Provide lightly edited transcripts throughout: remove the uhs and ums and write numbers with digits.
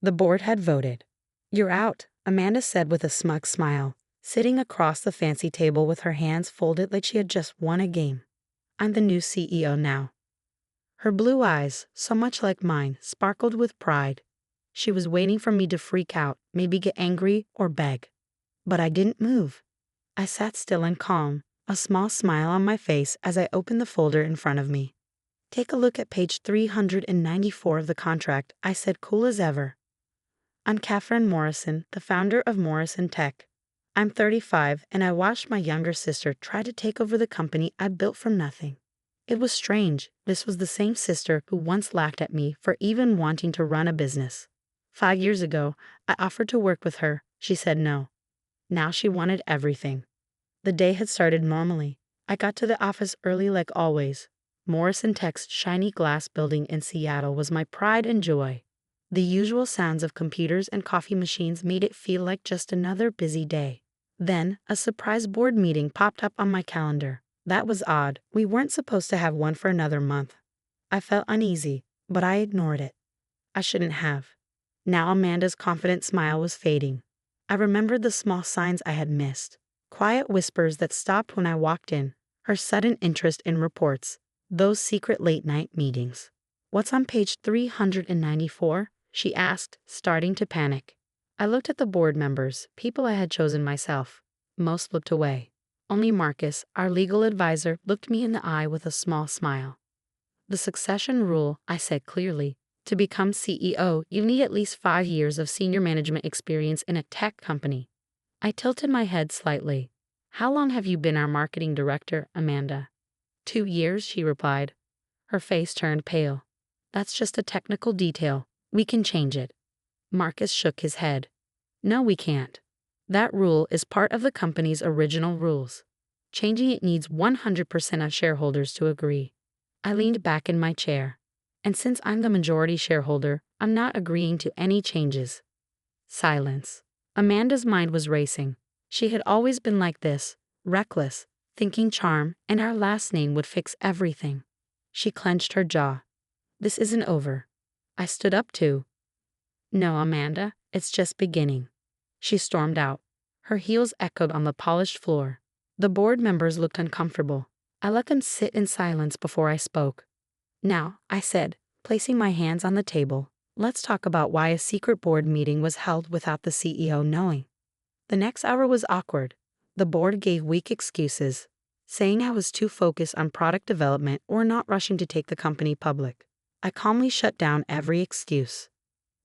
The board had voted. "You're out," Amanda said with a smug smile, sitting across the fancy table with her hands folded like she had just won a game. "I'm the new CEO now." Her blue eyes, so much like mine, sparkled with pride. She was waiting for me to freak out, maybe get angry or beg. But I didn't move. I sat still and calm, a small smile on my face as I opened the folder in front of me. "Take a look at page 394 of the contract," I said, cool as ever. "I'm Catherine Morrison, the founder of Morrison Tech. I'm 35, and I watched my younger sister try to take over the company I built from nothing. It was strange. This was the same sister who once laughed at me for even wanting to run a business. 5 years ago, I offered to work with her. She said no. Now she wanted everything." The day had started normally. I got to the office early like always. Morrison Tech's shiny glass building in Seattle was my pride and joy. The usual sounds of computers and coffee machines made it feel like just another busy day. Then, a surprise board meeting popped up on my calendar. That was odd. We weren't supposed to have one for another month. I felt uneasy, but I ignored it. I shouldn't have. Now Amanda's confident smile was fading. I remembered the small signs I had missed. Quiet whispers that stopped when I walked in, her sudden interest in reports, those secret late-night meetings. "What's on page 394? She asked, starting to panic. I looked at the board members, people I had chosen myself. Most looked away. Only Marcus, our legal advisor, looked me in the eye with a small smile. "The succession rule," I said clearly. "To become CEO, you need at least 5 years of senior management experience in a tech company." I tilted my head slightly. "How long have you been our marketing director, Amanda?" 2 years, she replied. Her face turned pale. "That's just a technical detail. We can change it." Marcus shook his head. "No, we can't. That rule is part of the company's original rules. Changing it needs 100% of shareholders to agree." I leaned back in my chair. "And since I'm the majority shareholder, I'm not agreeing to any changes." Silence. Amanda's mind was racing. She had always been like this, reckless, thinking charm and our last name would fix everything. She clenched her jaw. "This isn't over." I stood up too. "No, Amanda, it's just beginning." She stormed out. Her heels echoed on the polished floor. The board members looked uncomfortable. I let them sit in silence before I spoke. "Now," I said, placing my hands on the table, "let's talk about why a secret board meeting was held without the CEO knowing." The next hour was awkward. The board gave weak excuses, saying I was too focused on product development or not rushing to take the company public. I calmly shut down every excuse.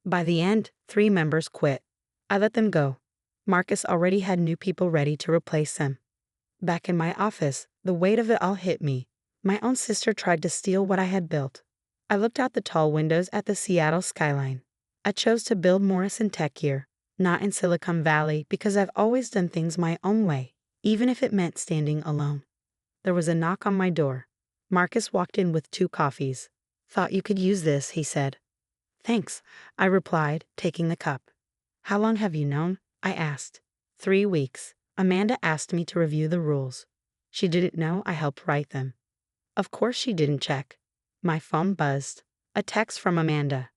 By the end, 3 members quit. I let them go. Marcus already had new people ready to replace them. Back in my office, the weight of it all hit me. My own sister tried to steal what I had built. I looked out the tall windows at the Seattle skyline. I chose to build Morrison Tech here, not in Silicon Valley, because I've always done things my own way, even if it meant standing alone. There was a knock on my door. Marcus walked in with 2 coffees. "Thought you could use this," he said. "Thanks," I replied, taking the cup. "How long have you known?" I asked. 3 weeks. Amanda asked me to review the rules. She didn't know I helped write them. Of course she didn't check. My phone buzzed. A text from Amanda.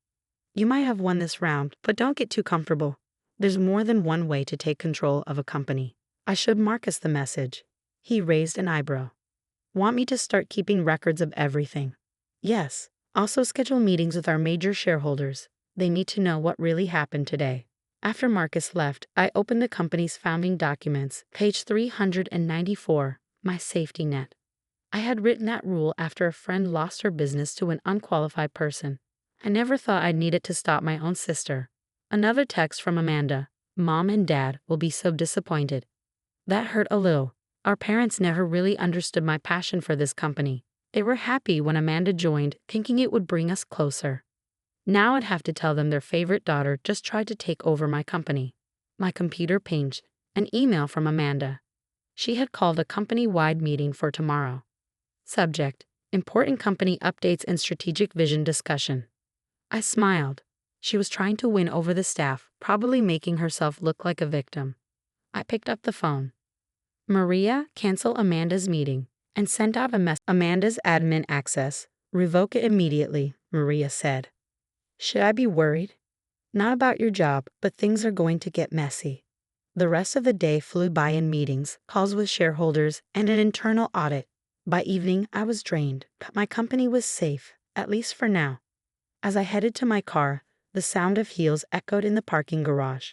"You might have won this round, but don't get too comfortable. There's more than one way to take control of a company." I showed Marcus the message. He raised an eyebrow. "Want me to start keeping records of everything?" "Yes. Also schedule meetings with our major shareholders. They need to know what really happened today." After Marcus left, I opened the company's founding documents, page 394, my safety net. I had written that rule after a friend lost her business to an unqualified person. I never thought I'd need it to stop my own sister. Another text from Amanda. "Mom and Dad will be so disappointed." That hurt a little. Our parents never really understood my passion for this company. They were happy when Amanda joined, thinking it would bring us closer. Now I'd have to tell them their favorite daughter just tried to take over my company. My computer pinged. An email from Amanda. She had called a company-wide meeting for tomorrow. Subject: Important company updates and strategic vision discussion. I smiled. She was trying to win over the staff, probably making herself look like a victim. I picked up the phone. "Maria, cancel Amanda's meeting and send out a message. Amanda's admin access. Revoke it immediately," Maria said. Should I be worried? Not about your job, but things are going to get messy. The rest of the day flew by in meetings, calls with shareholders, and an internal audit. By evening, I was drained, but my company was safe, at least for now. As I headed to my car, the sound of heels echoed in the parking garage.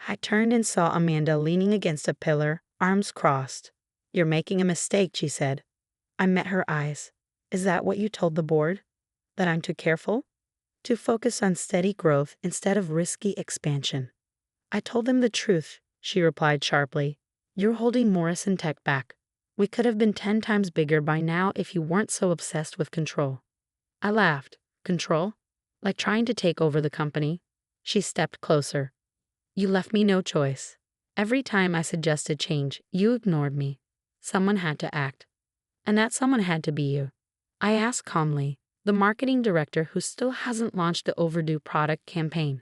I turned and saw Amanda leaning against a pillar, arms crossed. "You're making a mistake," she said. I met her eyes. "Is that what you told the board? That I'm too careful? To focus on steady growth instead of risky expansion?" "I told them the truth," she replied sharply. "You're holding Morrison Tech back. We could have been 10 times bigger by now if you weren't so obsessed with control." I laughed. "Control? Like trying to take over the company?" She stepped closer. "You left me no choice. Every time I suggested change, you ignored me. Someone had to act. And that someone had to be you." I asked calmly, "The marketing director who still hasn't launched the overdue product campaign."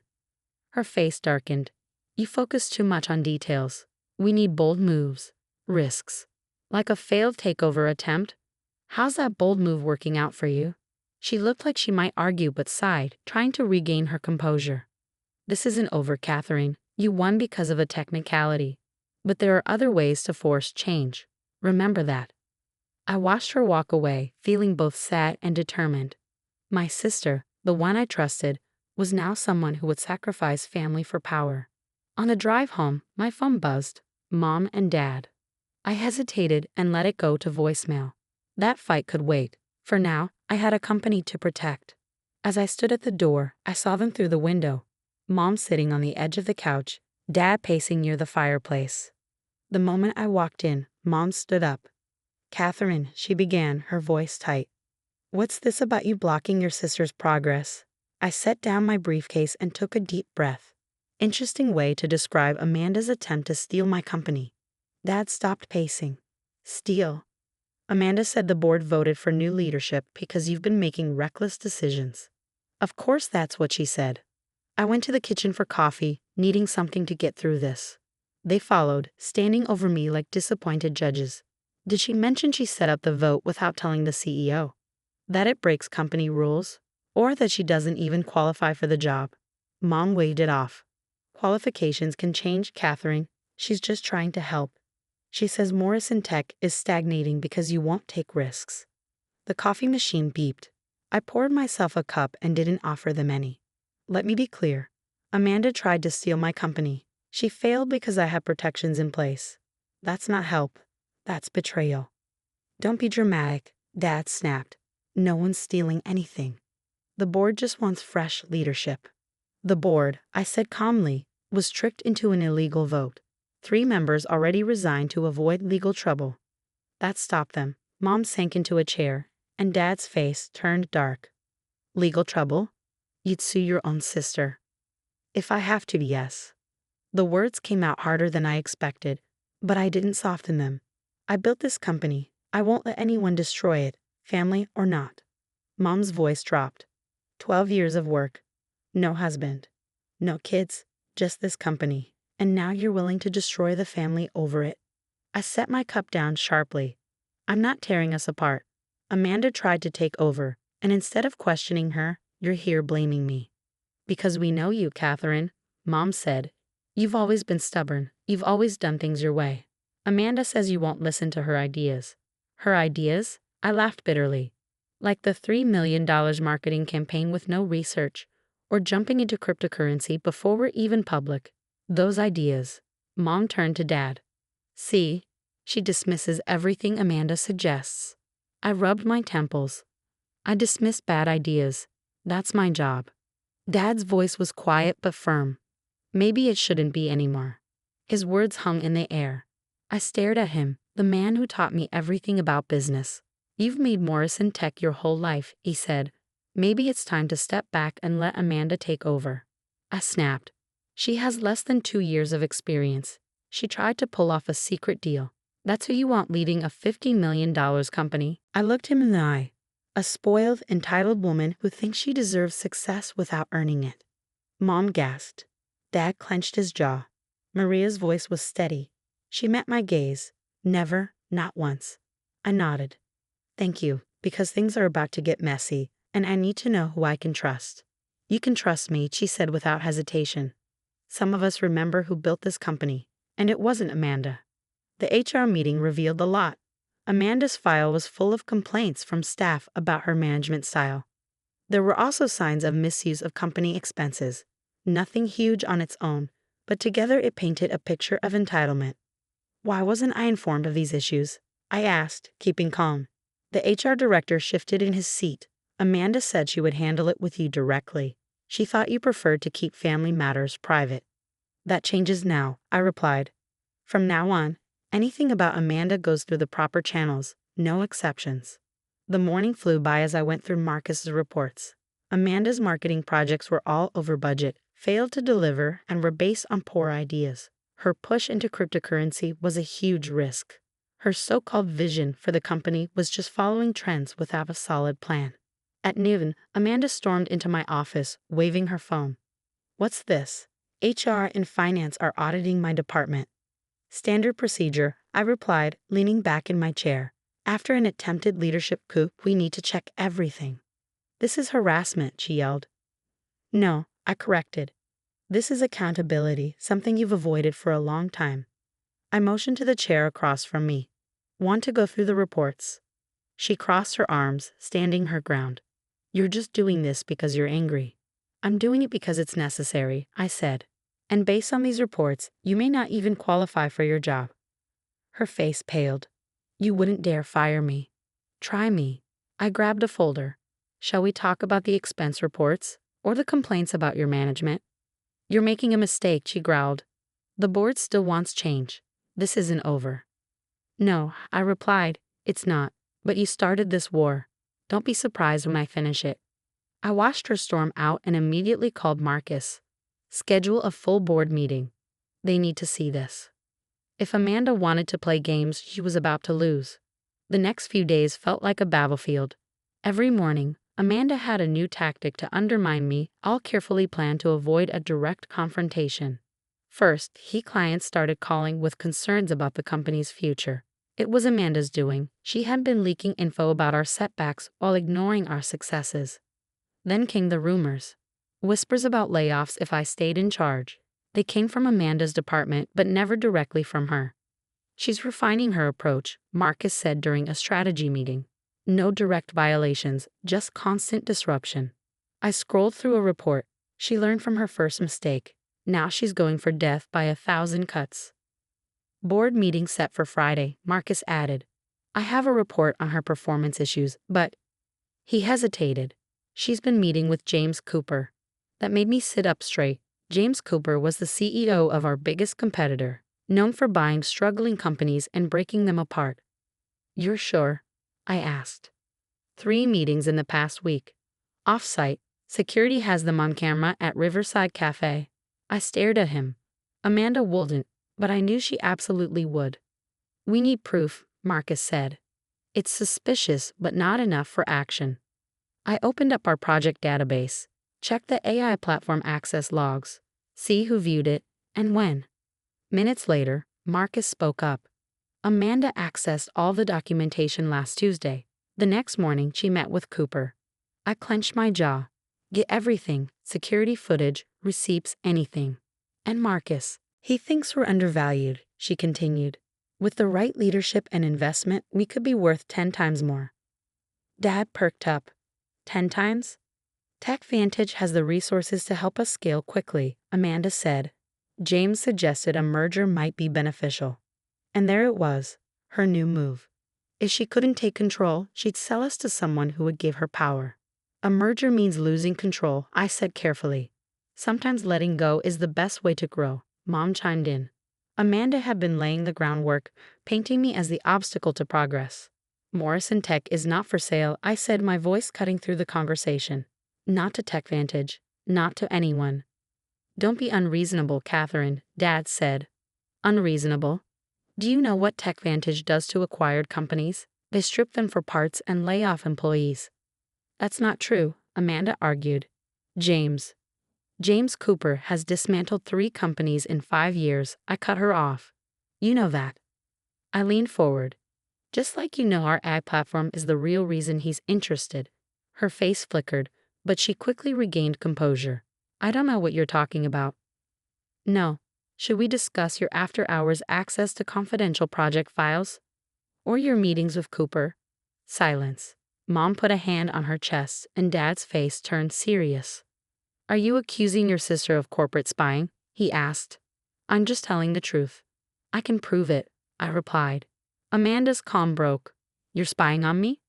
Her face darkened. "You focus too much on details. We need bold moves. Risks. Like a failed takeover attempt. How's that bold move working out for you?" She looked like she might argue but sighed, trying to regain her composure. "This isn't over, Catherine. You won because of a technicality. But there are other ways to force change. Remember that." I watched her walk away, feeling both sad and determined. My sister, the one I trusted, was now someone who would sacrifice family for power. On the drive home, my phone buzzed. Mom and Dad. I hesitated and let it go to voicemail. That fight could wait. For now, I had a company to protect. As I stood at the door, I saw them through the window. Mom sitting on the edge of the couch, Dad pacing near the fireplace. The moment I walked in, Mom stood up. "Catherine," she began, her voice tight. "What's this about you blocking your sister's progress?" I set down my briefcase and took a deep breath. Interesting way to describe Amanda's attempt to steal my company. Dad stopped pacing. "Steal? Amanda said the board voted for new leadership because you've been making reckless decisions." Of course that's what she said. I went to the kitchen for coffee, needing something to get through this. They followed, standing over me like disappointed judges. Did she mention she set up the vote without telling the CEO? That it breaks company rules? Or that she doesn't even qualify for the job? Mom waved it off. "Qualifications can change, Catherine. She's just trying to help. She says Morrison Tech is stagnating because you won't take risks." The coffee machine beeped. I poured myself a cup and didn't offer them any. Let me be clear. Amanda tried to steal my company. She failed because I had protections in place. That's not help. That's betrayal. "Don't be dramatic," Dad snapped. "No one's stealing anything. The board just wants fresh leadership." The board, I said calmly, was tricked into an illegal vote. 3 members already resigned to avoid legal trouble. That stopped them. Mom sank into a chair, and Dad's face turned dark. "Legal trouble? You'd sue your own sister." "If I have to, yes." The words came out harder than I expected, but I didn't soften them. "I built this company. I won't let anyone destroy it, family or not." Mom's voice dropped. 12 years of work. No husband. No kids. Just this company. And now you're willing to destroy the family over it. I set my cup down sharply. "I'm not tearing us apart. Amanda tried to take over, and instead of questioning her, you're here blaming me." "Because we know you, Catherine," Mom said. "You've always been stubborn. You've always done things your way. Amanda says you won't listen to her ideas." "Her ideas?" I laughed bitterly. Like the $3 million marketing campaign with no research, or jumping into cryptocurrency before we're even public. Those ideas. Mom turned to Dad. "See, she dismisses everything Amanda suggests." I rubbed my temples. "I dismiss bad ideas. That's my job." Dad's voice was quiet but firm. "Maybe it shouldn't be anymore." His words hung in the air. I stared at him, the man who taught me everything about business. "You've made Morrison Tech your whole life," he said. "Maybe it's time to step back and let Amanda take over." I snapped. "She has less than 2 years of experience. She tried to pull off a secret deal. That's who you want leading a $50 million company?" I looked him in the eye. A spoiled, entitled woman who thinks she deserves success without earning it. Mom gasped. Dad clenched his jaw. Maria's voice was steady. She met my gaze. Never, not once. I nodded. "Thank you, because things are about to get messy, and I need to know who I can trust." You can trust me, she said without hesitation. Some of us remember who built this company, and it wasn't Amanda. The HR meeting revealed a lot. Amanda's file was full of complaints from staff about her management style. There were also signs of misuse of company expenses. Nothing huge on its own, but together it painted a picture of entitlement. Why wasn't I informed of these issues? I asked, keeping calm. The HR director shifted in his seat. Amanda said she would handle it with you directly. She thought you preferred to keep family matters private. That changes now, I replied. From now on, anything about Amanda goes through the proper channels, no exceptions. The morning flew by as I went through Marcus's reports. Amanda's marketing projects were all over budget, failed to deliver, and were based on poor ideas. Her push into cryptocurrency was a huge risk. Her so-called vision for the company was just following trends without a solid plan. At noon, Amanda stormed into my office, waving her phone. What's this? HR and finance are auditing my department. Standard procedure, I replied, leaning back in my chair. After an attempted leadership coup, we need to check everything. This is harassment, she yelled. No, I corrected. This is accountability, something you've avoided for a long time. I motioned to the chair across from me. Want to go through the reports? She crossed her arms, standing her ground. You're just doing this because you're angry. I'm doing it because it's necessary, I said. And based on these reports, you may not even qualify for your job. Her face paled. You wouldn't dare fire me. Try me. I grabbed a folder. Shall we talk about the expense reports, or the complaints about your management? You're making a mistake, she growled. The board still wants change. This isn't over. No, I replied, it's not, but you started this war. Don't be surprised when I finish it. I watched her storm out and immediately called Marcus. Schedule a full board meeting. They need to see this. If Amanda wanted to play games, she was about to lose. The next few days felt like a battlefield. Every morning, Amanda had a new tactic to undermine me, all carefully planned to avoid a direct confrontation. First, clients started calling with concerns about the company's future. It was Amanda's doing. She had been leaking info about our setbacks while ignoring our successes. Then came the rumors. Whispers about layoffs if I stayed in charge. They came from Amanda's department, but never directly from her. She's refining her approach, Marcus said during a strategy meeting. No direct violations, just constant disruption. I scrolled through a report. She learned from her first mistake. Now she's going for death by 1,000 cuts. Board meeting set for Friday, Marcus added. I have a report on her performance issues, but... He hesitated. She's been meeting with James Cooper. That made me sit up straight. James Cooper was the CEO of our biggest competitor, known for buying struggling companies and breaking them apart. You're sure? I asked. 3 meetings in the past week. Off-site, security has them on camera at Riverside Cafe. I stared at him. Amanda wouldn't, but I knew she absolutely would. We need proof, Marcus said. It's suspicious, but not enough for action. I opened up our project database, checked the AI platform access logs, see who viewed it, and when. Minutes later, Marcus spoke up. Amanda accessed all the documentation last Tuesday. The next morning, she met with Cooper. I clenched my jaw. Get everything, security footage, receipts, anything. And Marcus, he thinks we're undervalued, she continued. With the right leadership and investment, we could be worth 10 times more. Dad perked up. 10 times? TechVantage has the resources to help us scale quickly, Amanda said. James suggested a merger might be beneficial. And there it was, her new move. If she couldn't take control, she'd sell us to someone who would give her power. A merger means losing control, I said carefully. Sometimes letting go is the best way to grow, Mom chimed in. Amanda had been laying the groundwork, painting me as the obstacle to progress. Morrison Tech is not for sale, I said, my voice cutting through the conversation. Not to TechVantage, not to anyone. Don't be unreasonable, Catherine, Dad said. Unreasonable? Do you know what TechVantage does to acquired companies? They strip them for parts and lay off employees. That's not true, Amanda argued. James Cooper has dismantled 3 companies in 5 years. I cut her off. You know that. I leaned forward. Just like you know our ad platform is the real reason he's interested. Her face flickered. but she quickly regained composure. I don't know what you're talking about. No. Should we discuss your after-hours access to confidential project files? Or your meetings with Cooper? Silence. Mom put a hand on her chest, and Dad's face turned serious. Are you accusing your sister of corporate spying? He asked. I'm just telling the truth. I can prove it, I replied. Amanda's calm broke. You're spying on me?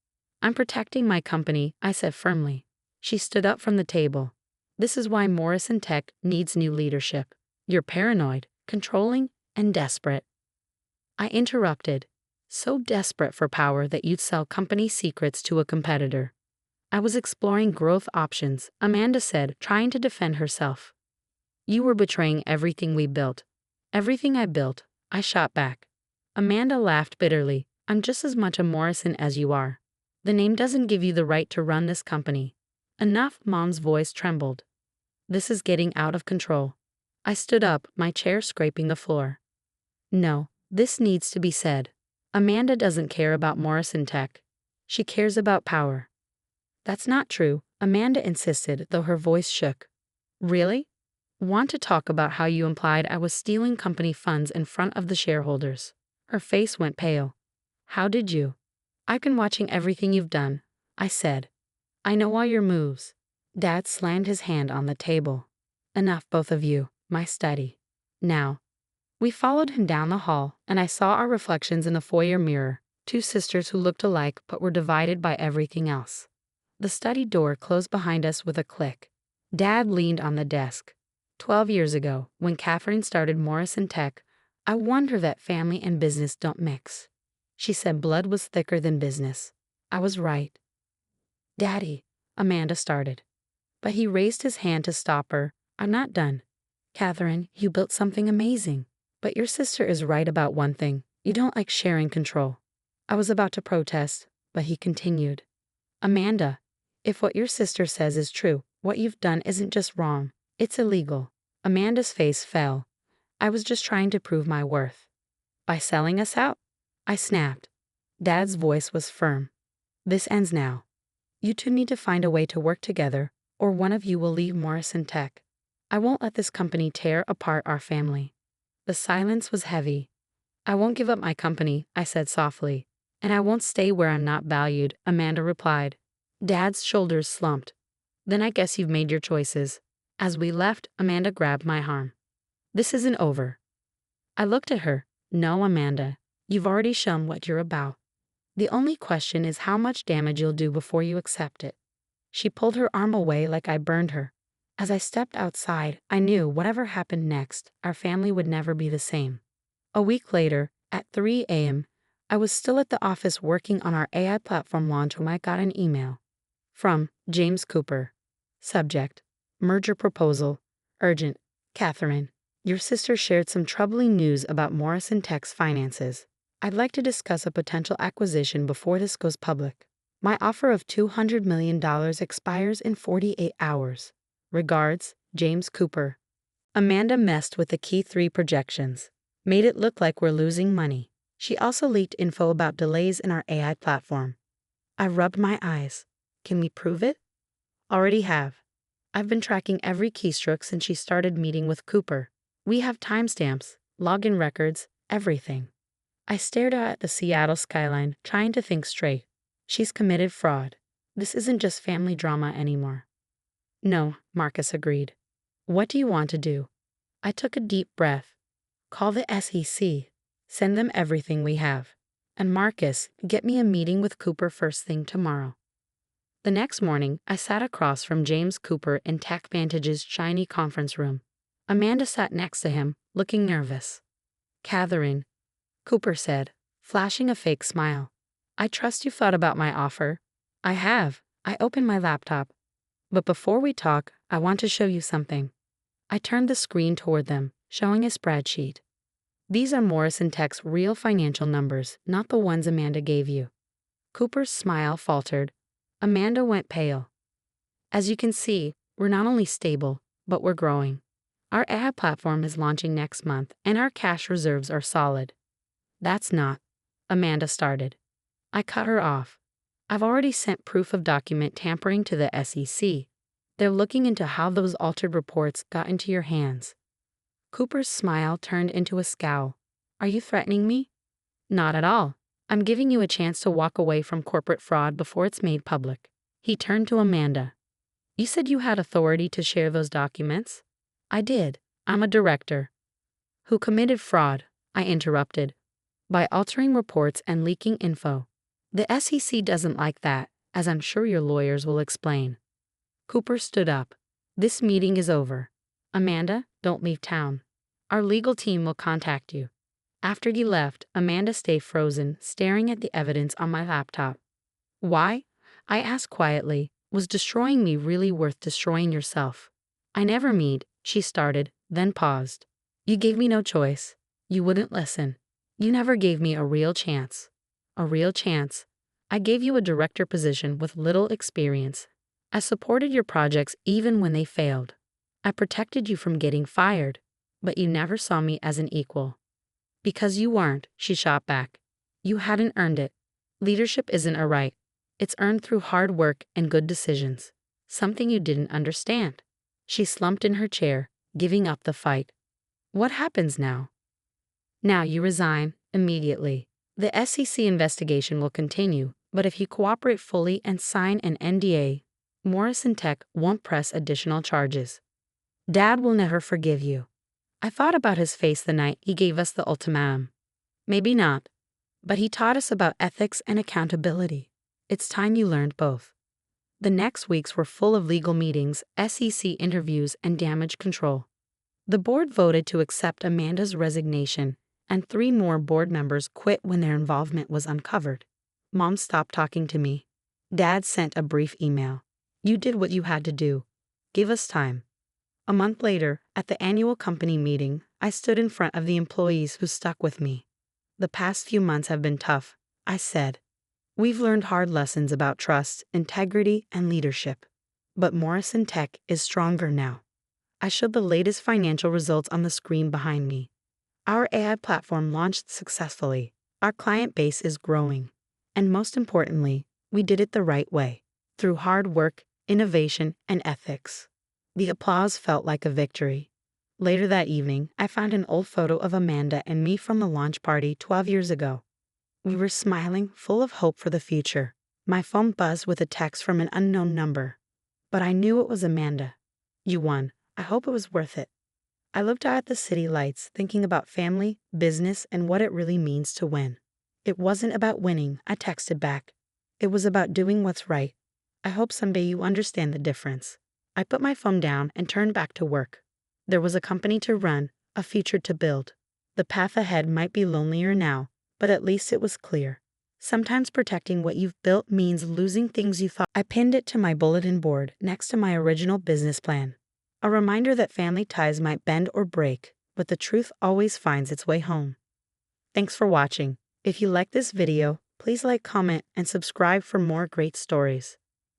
I'm protecting my company, I said firmly. She stood up from the table. This is why Morrison Tech needs new leadership. You're paranoid, controlling, and desperate. I interrupted. So desperate for power that you'd sell company secrets to a competitor. I was exploring growth options, Amanda said, trying to defend herself. You were betraying everything we built. Everything I built, I shot back. Amanda laughed bitterly. I'm just as much a Morrison as you are. The name doesn't give you the right to run this company. Enough, Mom's voice trembled. This is getting out of control. I stood up, my chair scraping the floor. No, this needs to be said. Amanda doesn't care about Morrison Tech. She cares about power. That's not true, Amanda insisted, though her voice shook. Really? Want to talk about how you implied I was stealing company funds in front of the shareholders? Her face went pale. How did you? I've been watching everything you've done, I said. I know all your moves. Dad slammed his hand on the table. Enough, both of you, my study. Now. We followed him down the hall, and I saw our reflections in the foyer mirror, two sisters who looked alike but were divided by everything else. The study door closed behind us with a click. Dad leaned on the desk. 12 years ago, when Catherine started Morrison Tech, I warned her that family and business don't mix. She said blood was thicker than business. I was right. Daddy, Amanda started. But he raised his hand to stop her. I'm not done. Catherine, you built something amazing. But your sister is right about one thing. You don't like sharing control. I was about to protest, but he continued. Amanda, if what your sister says is true, what you've done isn't just wrong. It's illegal. Amanda's face fell. I was just trying to prove my worth. By selling us out? I snapped. Dad's voice was firm. This ends now. You two need to find a way to work together, or one of you will leave Morrison Tech. I won't let this company tear apart our family. The silence was heavy. I won't give up my company, I said softly. And I won't stay where I'm not valued, Amanda replied. Dad's shoulders slumped. Then I guess you've made your choices. As we left, Amanda grabbed my arm. This isn't over. I looked at her. No, Amanda. You've already shown what you're about. The only question is how much damage you'll do before you accept it. She pulled her arm away like I burned her. As I stepped outside, I knew whatever happened next, our family would never be the same. A week later, at 3 a.m., I was still at the office working on our AI platform launch when I got an email. From James Cooper. Subject: Merger Proposal. Urgent. Catherine, your sister shared some troubling news about Morrison Tech's finances. I'd like to discuss a potential acquisition before this goes public. My offer of $200 million expires in 48 hours. Regards, James Cooper. Amanda messed with the key 3 projections. Made it look like we're losing money. She also leaked info about delays in our AI platform. I rubbed my eyes. Can we prove it? Already have. I've been tracking every keystroke since she started meeting with Cooper. We have timestamps, login records, everything. I stared out at the Seattle skyline, trying to think straight. She's committed fraud. This isn't just family drama anymore. No, Marcus agreed. What do you want to do? I took a deep breath. Call the SEC. Send them everything we have. And Marcus, get me a meeting with Cooper first thing tomorrow. The next morning, I sat across from James Cooper in TechVantage's shiny conference room. Amanda sat next to him, looking nervous. Catherine, Cooper said, flashing a fake smile. I trust you thought about my offer. I have. I opened my laptop. But before we talk, I want to show you something. I turned the screen toward them, showing a spreadsheet. These are Morrison Tech's real financial numbers, not the ones Amanda gave you. Cooper's smile faltered. Amanda went pale. As you can see, we're not only stable, but we're growing. Our AI platform is launching next month, and our cash reserves are solid. That's not. Amanda started. I cut her off. I've already sent proof of document tampering to the SEC. They're looking into how those altered reports got into your hands. Cooper's smile turned into a scowl. Are you threatening me? Not at all. I'm giving you a chance to walk away from corporate fraud before it's made public. He turned to Amanda. You said you had authority to share those documents? I did. I'm a director. Who committed fraud? I interrupted. By altering reports and leaking info. The SEC doesn't like that, as I'm sure your lawyers will explain. Cooper stood up. This meeting is over. Amanda, don't leave town. Our legal team will contact you. After he left, Amanda stayed frozen, staring at the evidence on my laptop. Why? I asked quietly. Was destroying me really worth destroying yourself? I never mean, she started, then paused. You gave me no choice. You wouldn't listen. You never gave me a real chance. A real chance. I gave you a director position with little experience. I supported your projects even when they failed. I protected you from getting fired, but you never saw me as an equal. Because you weren't, she shot back. You hadn't earned it. Leadership isn't a right. It's earned through hard work and good decisions. Something you didn't understand. She slumped in her chair, giving up the fight. What happens now? Now you resign, immediately. The SEC investigation will continue, but if you cooperate fully and sign an NDA, Morrison Tech won't press additional charges. Dad will never forgive you. I thought about his face the night he gave us the ultimatum. Maybe not, but he taught us about ethics and accountability. It's time you learned both. The next weeks were full of legal meetings, SEC interviews, and damage control. The board voted to accept Amanda's resignation, and 3 more board members quit when their involvement was uncovered. Mom stopped talking to me. Dad sent a brief email. You did what you had to do. Give us time. A month later, at the annual company meeting, I stood in front of the employees who stuck with me. The past few months have been tough, I said. We've learned hard lessons about trust, integrity, and leadership. But Morrison Tech is stronger now. I showed the latest financial results on the screen behind me. Our AI platform launched successfully. Our client base is growing. And most importantly, we did it the right way, through hard work, innovation, and ethics. The applause felt like a victory. Later that evening, I found an old photo of Amanda and me from the launch party 12 years ago. We were smiling, full of hope for the future. My phone buzzed with a text from an unknown number. But I knew it was Amanda. You won. I hope it was worth it. I looked out at the city lights, thinking about family, business, and what it really means to win. It wasn't about winning, I texted back. It was about doing what's right. I hope someday you understand the difference. I put my phone down and turned back to work. There was a company to run, a future to build. The path ahead might be lonelier now, but at least it was clear. Sometimes protecting what you've built means losing things you thought. I pinned it to my bulletin board next to my original business plan. A reminder that family ties might bend or break, but the truth always finds its way home. Thanks for watching. If you like this video, please like, comment, and subscribe for more great stories.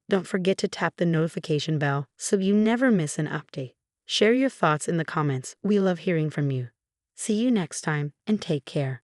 Don't forget to tap the notification bell so you never miss an update. Share your thoughts in the comments. We love hearing from you. See you next time, and take care.